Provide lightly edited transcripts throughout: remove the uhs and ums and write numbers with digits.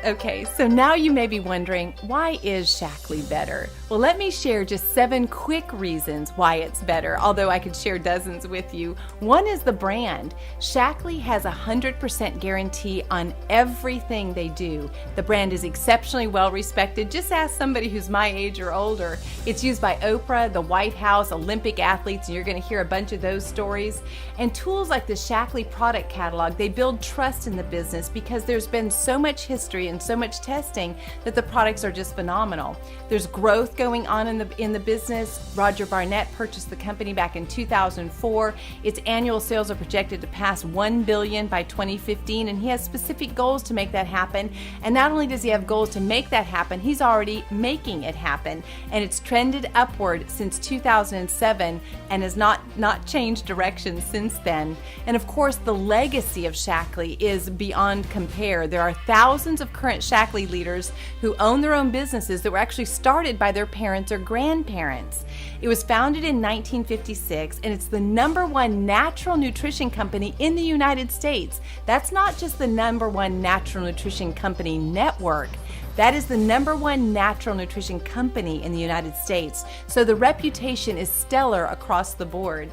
Okay, so now you may be wondering, why is Shackley better? Well, let me share just 7 quick reasons why it's better, although I could share dozens with you. One is the brand. Shackley has a 100% guarantee on everything they do. The brand is exceptionally well respected. Just ask somebody who's my age or older. It's used by Oprah, the White House, Olympic athletes, and you're going to hear a bunch of those stories. And tools like the Shackley product catalog, they build trust in the business because there's been so much history and so much testing that the products are just phenomenal. There's growth going on in the business. Roger Barnett purchased the company back in 2004. Its annual sales are projected to pass $1 billion by 2015, and he has specific goals to make that happen. And not only does he have goals to make that happen, he's already making it happen. And it's trended upward since 2007 and has not changed direction since then. And of course, the legacy of Shackley is beyond compare. There are thousands of current Shackley leaders who own their own businesses that were actually started by their parents or grandparents. It was founded in 1956, and it's the #1 natural nutrition company in the United States. That's not just the #1 natural nutrition company network. That is the #1 natural nutrition company in the United States. So the reputation is stellar across the board.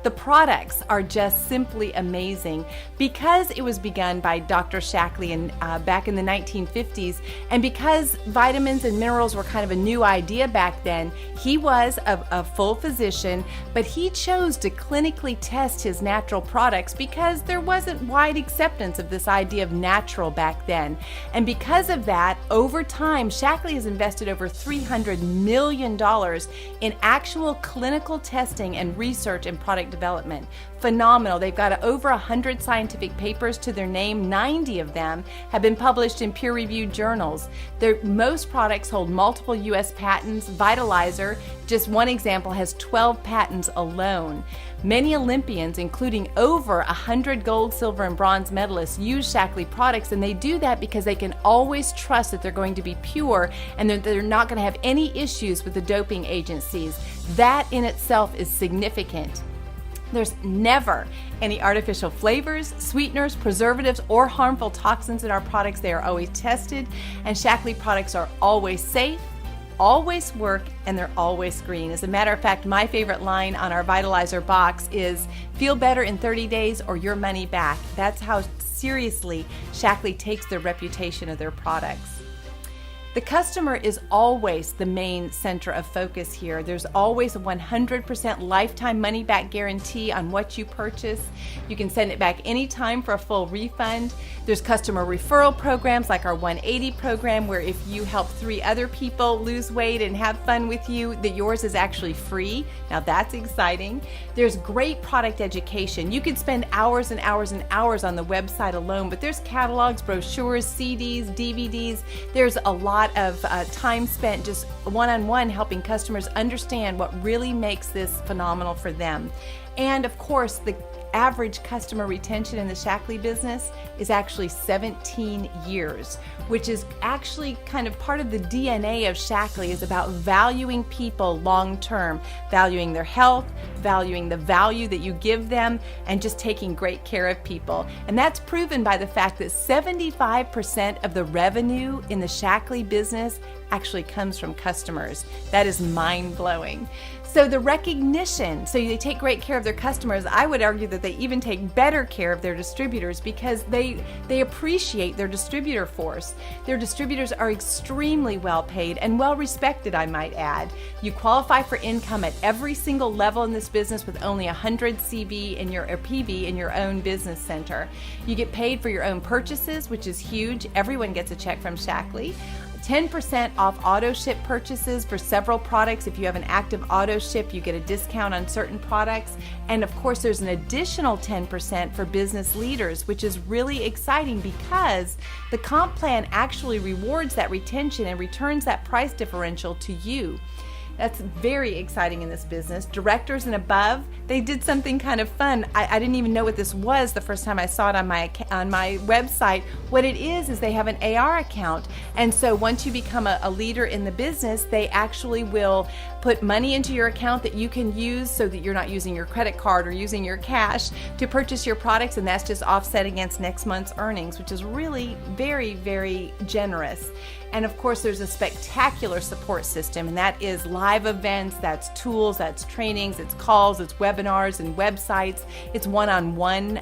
The products are just simply amazing because it was begun by Dr. Shackley back in the 1950s, and because vitamins and minerals were kind of a new idea back then. He was a full physician, but he chose to clinically test his natural products because there wasn't wide acceptance of this idea of natural back then. And because of that, over time, Shackley has invested over $300 million in actual clinical testing and research and product development. Phenomenal. They've got over 100 scientific papers to their name. 90 of them have been published in peer-reviewed journals. Most products hold multiple U.S. patents. Vitalizer, just one example, has 12 patents alone. Many Olympians, including over 100 gold, silver, and bronze medalists, use Shackley products, and they do that because they can always trust that they're going to be pure and that they're not going to have any issues with the doping agencies. That in itself is significant. There's never any artificial flavors, sweeteners, preservatives, or harmful toxins in our products. They are always tested, and Shackley products are always safe, always work, and they're always green. As a matter of fact, my favorite line on our Vitalizer box is, "Feel better in 30 days or your money back." That's how seriously Shackley takes their reputation of their products. The customer is always the main center of focus here. There's always a 100% lifetime money-back guarantee on what you purchase. You can send it back anytime for a full refund. There's customer referral programs like our 180 program, where if you help 3 other people lose weight and have fun with you, that yours is actually free. Now that's exciting. There's great product education. You could spend hours and hours and hours on the website alone, but there's catalogs, brochures, CDs, DVDs. There's a lot of time spent just one-on-one helping customers understand what really makes this phenomenal for them. And of course, the average customer retention in the Shackley business is actually 17 years, which is actually kind of part of the DNA of Shackley, is about valuing people long-term, valuing their health, valuing the value that you give them, and just taking great care of people. And that's proven by the fact that 75% of the revenue in the Shackley business actually comes from customers. That is mind-blowing. So the recognition, so they take great care of their customers. I would argue that they even take better care of their distributors because they appreciate their distributor force. Their distributors are extremely well paid and well respected, I might add. You qualify for income at every single level in this business with only 100 CV in your, or PV in your own business center. You get paid for your own purchases, which is huge. Everyone gets a check from Shackley. 10% off auto ship purchases for several products. If you have an active auto ship, you get a discount on certain products. And of course, there's an additional 10% for business leaders, which is really exciting because the comp plan actually rewards that retention and returns that price differential to you. That's very exciting in this business. Directors and above, they did something kind of fun. I didn't even know what this was the first time I saw it on my website. What it is they have an AR account. And so once you become a leader in the business, they actually will put money into your account that you can use so that you're not using your credit card or using your cash to purchase your products, and that's just offset against next month's earnings, which is really very, very generous. And of course, there's a spectacular support system, and that is live events, that's tools, that's trainings, it's calls, it's webinars and websites, it's one-on-one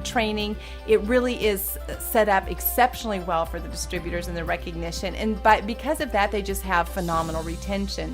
training. It really is set up exceptionally well for the distributors and the recognition, and because of that, they just have phenomenal retention.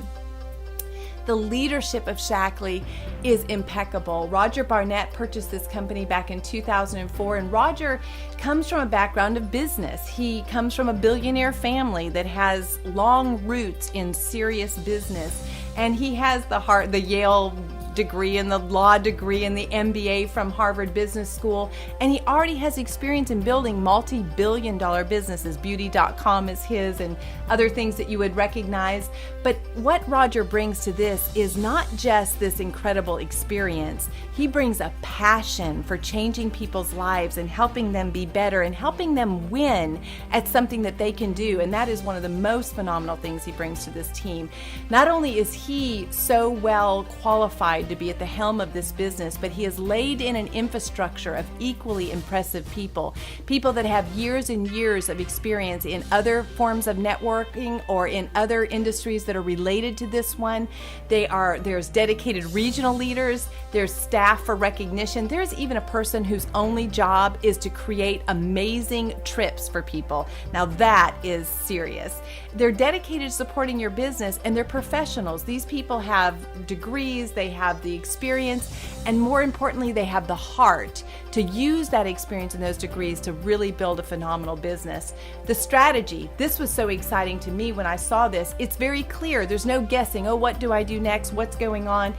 The leadership of Shackley is impeccable. Roger Barnett purchased this company back in 2004, and Roger comes from a background of business. He comes from a billionaire family that has long roots in serious business, and he has the Yale degree and the law degree and the MBA from Harvard Business School, and he already has experience in building multi-billion-dollar businesses. Beauty.com is his, and other things that you would recognize. But what Roger brings to this is not just this incredible experience. He brings a passion for changing people's lives and helping them be better and helping them win at something that they can do, and that is one of the most phenomenal things he brings to this team. Not only is he so well qualified to be at the helm of this business, but he has laid in an infrastructure of equally impressive people that have years and years of experience in other forms of networking or in other industries that are related to this one. There's dedicated regional leaders, there's staff for recognition, there's even a person whose only job is to create amazing trips for people. Now that is serious. They're dedicated to supporting your business, and they're professionals. These people have degrees, they have the experience, and more importantly, they have the heart to use that experience and those degrees to really build a phenomenal business. The strategy, this was so exciting to me when I saw this. It's very clear. There's no guessing, oh, what do I do next? What's going on?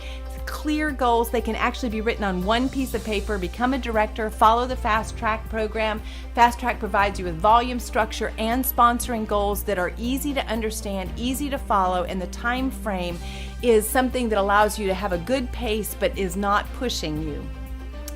Clear goals. They can actually be written on one piece of paper. Become a director, follow the Fast Track program. Fast Track provides you with volume, structure, and sponsoring goals that are easy to understand, easy to follow, and the time frame is something that allows you to have a good pace but is not pushing you.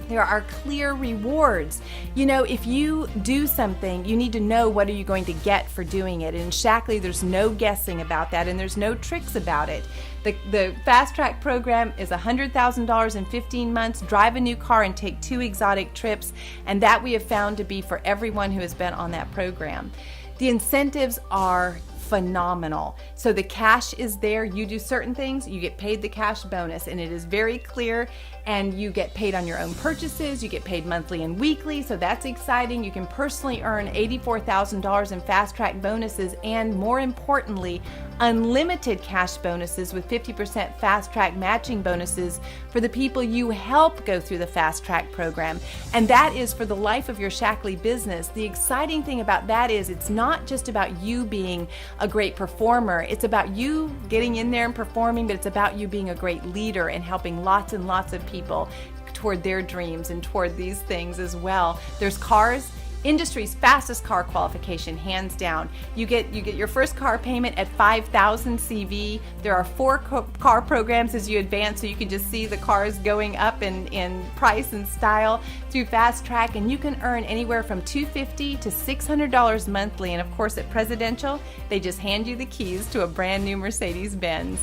There are clear rewards. You know, if you do something, you need to know what are you going to get for doing it. And in Shackley, there's no guessing about that, and there's no tricks about it. The Fast Track program is $100,000 in 15 months, drive a new car and take 2 exotic trips, and that we have found to be for everyone who has been on that program. The incentives are phenomenal. So the cash is there. You do certain things, you get paid the cash bonus, and it is very clear, and you get paid on your own purchases. You get paid monthly and weekly, so that's exciting. You can personally earn $84,000 in Fast Track bonuses, and more importantly, unlimited cash bonuses with 50% Fast Track matching bonuses for the people you help go through the Fast Track program. And that is for the life of your Shackley business. The exciting thing about that is it's not just about you being a great performer. It's about you getting in there and performing, but it's about you being a great leader and helping lots and lots of people toward their dreams and toward these things as well. There's cars. Industry's fastest car qualification, hands down. You get your first car payment at 5,000 CV. There are 4 car programs as you advance, so you can just see the cars going up in price and style through Fast Track, and you can earn anywhere from $250 to $600 monthly. And of course, at Presidential, they just hand you the keys to a brand new Mercedes-Benz.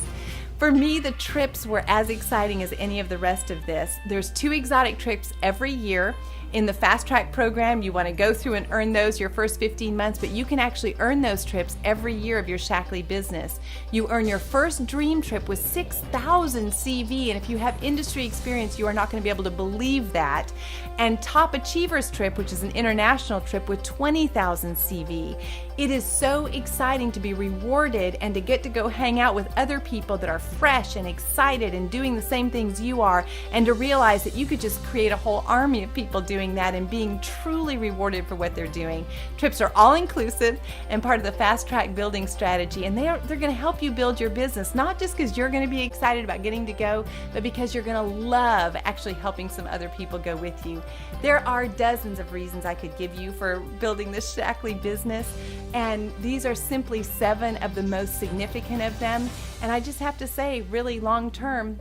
For me, the trips were as exciting as any of the rest of this. There's 2 exotic trips every year. In the Fast Track program, you want to go through and earn those your first 15 months, but you can actually earn those trips every year of your Shackley business. You earn your first dream trip with 6,000 CV, and if you have industry experience, you are not going to be able to believe that. And Top Achievers trip, which is an international trip with 20,000 CV. It is so exciting to be rewarded and to get to go hang out with other people that are fresh and excited and doing the same things you are, and to realize that you could just create a whole army of people doing that and being truly rewarded for what they're doing. Trips are all inclusive and part of the Fast Track building strategy, and they're going to help you build your business, not just because you're going to be excited about getting to go, but because you're going to love actually helping some other people go with you. There are dozens of reasons I could give you for building this Shackley business, and these are simply 7 of the most significant of them. And I just have to say, really long term,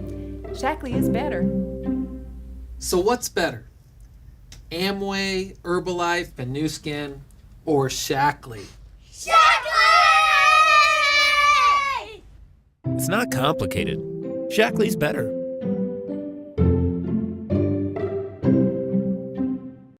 Shackley is better. So what's better? Amway, Herbalife, and New Skin, or Shackley? Shackley! It's not complicated. Shaklee's better.